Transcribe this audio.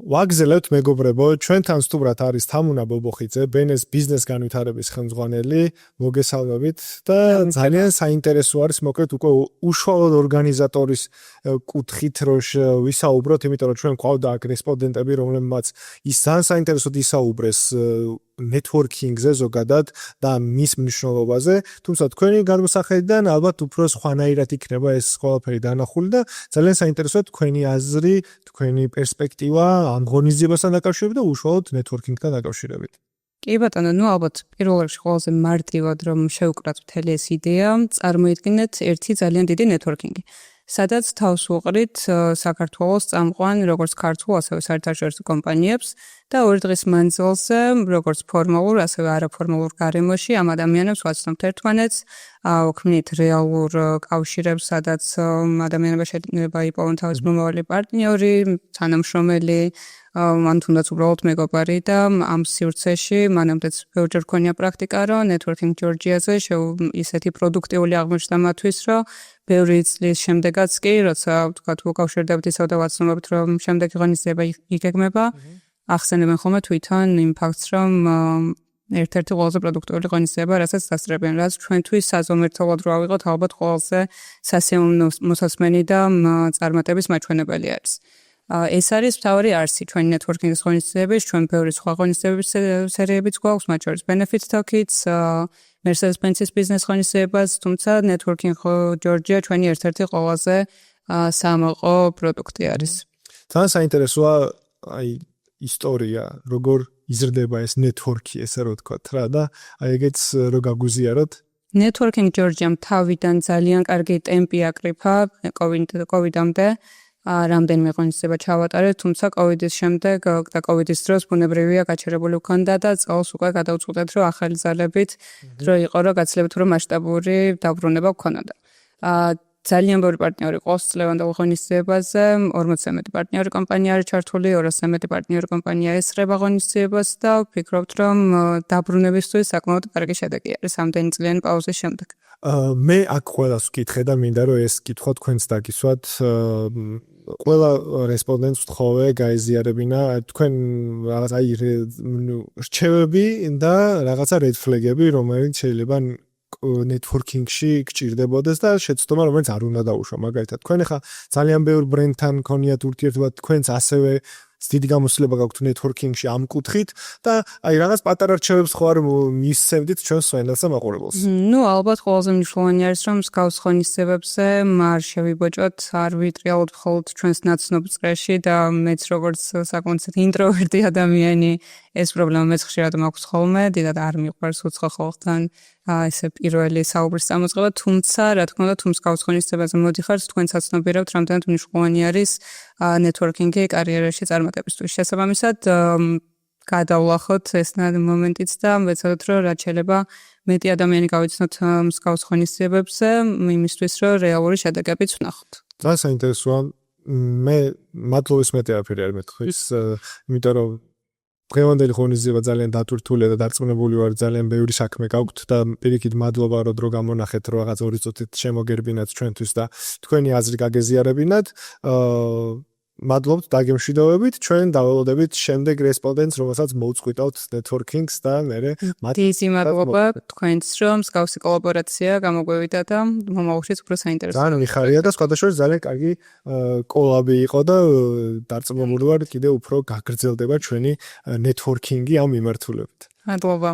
ვაგზელებთ მეგობრებო, ჩვენთან სტუმრად არის თამუნა ბობოხიძე, ბენეს ბიზნეს განვითარების ხელმძღვანელი, მოგესალმებით და ძალიან საინტერესო არის მოკლედ უკვე უშუალოდ ორგანიზატორის კუთხით რომ ვისაუბროთ, იმიტომ რომ ჩვენ გვყავდა აქ რესპონდენტები, რომლებმაც ის ძალიან საინტერესოდ ისაუბრეს networking-ზე ზოგადად და მის მნიშვნელობაზე, თუმცა თქვენი განმოსახედიდან ალბათ უფრო სხვანაირად იქნება ეს ყველაფერი დანახული და ძალიან საინტერესოა თქვენი აზრი, თქვენი პერსპექტივა ამ ღონისძიებასთან დაკავშირებით და უშუალოდ networking-თან დაკავშირებით. კი ბატონო, ალბათ პირველ რიგში ყველაზე მარტივად რომ შევკრათ მთელი ეს იდეა, წარმოიდგინეთ ერთი ძალიან დიდი networking-ი. სადაც თავს უყრით საქართველოს წამყვან როგორც ქართულ, ასევე საერთაშორისო კომპანიებს და ორი დღის მანძილზე როგორც ფორმალურ, ასევე არაფორმალურ გარემოში ამ ადამიანებს ვაცნობთ ერთმანეთს, ვქმნით რეალურ კავშირებს, სადაც ადამიანება შეიძლება იპოვონ თავის მომავალი პარტნიორი, თანამშრომელი, ან თუნდაც უბრალოდ მეგობარი და ამ სივრცეში მანამდეც ბევრჯერ ქონია პრაქტიკა, რომ networking Georgia-ზე ისეთი პროდუქტიული აღმოჩნდა მათთვის, რომ ბევრი წლის შემდეგაც კი, როცა ვთქვათ, უკავშირდებთ ისევ და ვაცნობთ, რომ შემდეგი ღონისძიება იგეგმება, ახსენებენ ხოლმე თვითონ იმ ფაქტს, რომ ერთ-ერთი ყველაზე პროდუქტიული ღონისძიება, რასაც დასწრებენ, რაც ჩვენთვის საზომერთალად რო ავიღოთ, ალბათ ყველაზე სასიამოვნო მოსასმენი და წარმატების მაჩვენებელი არის. ეს არის მთავარი არსი ჩვენი networking-ის ღონისძიების, ჩვენ ბევრი სხვა ღონისძიების სერიებიც გვაქვს, მათ შორის benefit talk-იც, Mercedes-Benz-ის ბიზნეს ღონისძიებას, თუმცა networking Georgia ჩვენი ერთ-ერთი ყველაზე საამაყო პროდუქტი არის. ძალიან საინტერესოა აი ისტორია, როგორ იზრდება ეს network-ი, ესე რომ ვთქვათ რა და აი ეგეც რო გაგვიზიაროთ. Networking Georgia თავიდან ძალიან კარგი ტემპი აკრიფა COVID-ამდე. რამდენიმე ღონისძიება ჩავატარეთ, თუმცა COVID-ის შემდეგ და COVID-ის დროს ბუნებრივია გაჩერებული ჰქონდა და წელს უკვე გადავწყვეტეთ, რომ ახალი ძალებით დრო იყო, რომ გაცილებით უფრო მასშტაბური დაბრუნება გქონოდა. ძალიან ბევრი პარტნიორი ყავს წლევანდელ ღონისძიებაზე, 40-ზე მეტი პარტნიორი კომპანია არის ჩართული, 200-ზე მეტი პარტნიორი კომპანია ესწრება ღონისძიებას და ვფიქრობთ, რომ დაბრუნებისთვის საკმაოდ კარგი შედეგი არის ამდენი წლიანი პაუზის შემდეგ. მე აქ ყველას ვკითხე და მინდა რომ ეს კითხვა თქვენც დაგისვათ. ყველა რესპონდენტს ვთხოვე გაეზიარებინა თქვენ რაღაც აი რჩევები და რაღაცა red flag-ები, რომელიც შეიძლება networking-ში გჭირდებოდეს და შეცდომა, რომელიც არ უნდა დაუშვა. მაგალითად, თქვენ ახლა ძალიან ბევრ ბრენდთან გქონიათ ურთიერთობა, თქვენც ასევე დიდი გამოცდილება გაქვთ networking-ში ამ კუთხით და აი რაღაც პატარა რჩევებს ხوار მისცემდით ჩვენს სვენელს და მაყურებელს. ალბათ ყველაზე მნიშვნელოვანი არის რომ მსგავს ღონისძიებებზე არ შევიბოჭოთ, არ ვიტრიალოთ მხოლოდ ჩვენს ნაცნობ წრეში და მეც როგორც საკმაოდ ინტროვერტი ადამიანი ეს პრობლემა მეც ხშირად მაქვს ხოლმე, დიდად არ მიყვარს უცხო ხალხთან ესე პირველი საუბრის წამოწყება, თუმცა რა თქმა უნდა, თუ მსგავს ღონისძიებაზე მოდიხართ, თქვენცაც ცნობილებთ, რამდენად მნიშვნელოვანი არის networking-ი კარიერაში წარმატებისთვის. შესაბამისად, გადავლახოთ ეს მომენტიც და ვეცადოთ, რომ რაც შეიძლება მეტი ადამიანი გავიცნოთ მსგავს ღონისძიებებზე, იმისთვის, რომ რეალური შედეგებიც ვნახოთ. ძალიან საინტერესოა. მე მადლობის მეტი არაფერი არ მეთქვის, იმიტომ რომ დღევანდელი ღონისძიება ძალიან დატვირთულია და დარწმუნებული ვარ, ძალიან ბევრი საქმე გაქვთ და პირიქით მადლობა რომ დრო გამონახეთ, რომ რაღაც 2 წუთით შემოგერბინათ ჩვენთვის და თქვენი აზრი გაგეზიარებინათ. მადლობთ დაგემშვიდობებით, ჩვენ დაველოდებით შემდეგ რესპონდენტს, რომელსაც მოუწყვიტავთ networking-ს და მერე დიდი მადლობა თქვენც, რომ მსგავსი კოლაბორაცია გამოგვევიდა და მომავალშიც უფრო საინტერესო. ძალიან მიხარია და სხვადასხვა ძალიან კარგი კოლაბი იყო და დარწმუნებული ვარ, კიდევ უფრო გაგრძელდება ჩვენი networking-ი ამ მიმართულებით. მადლობა.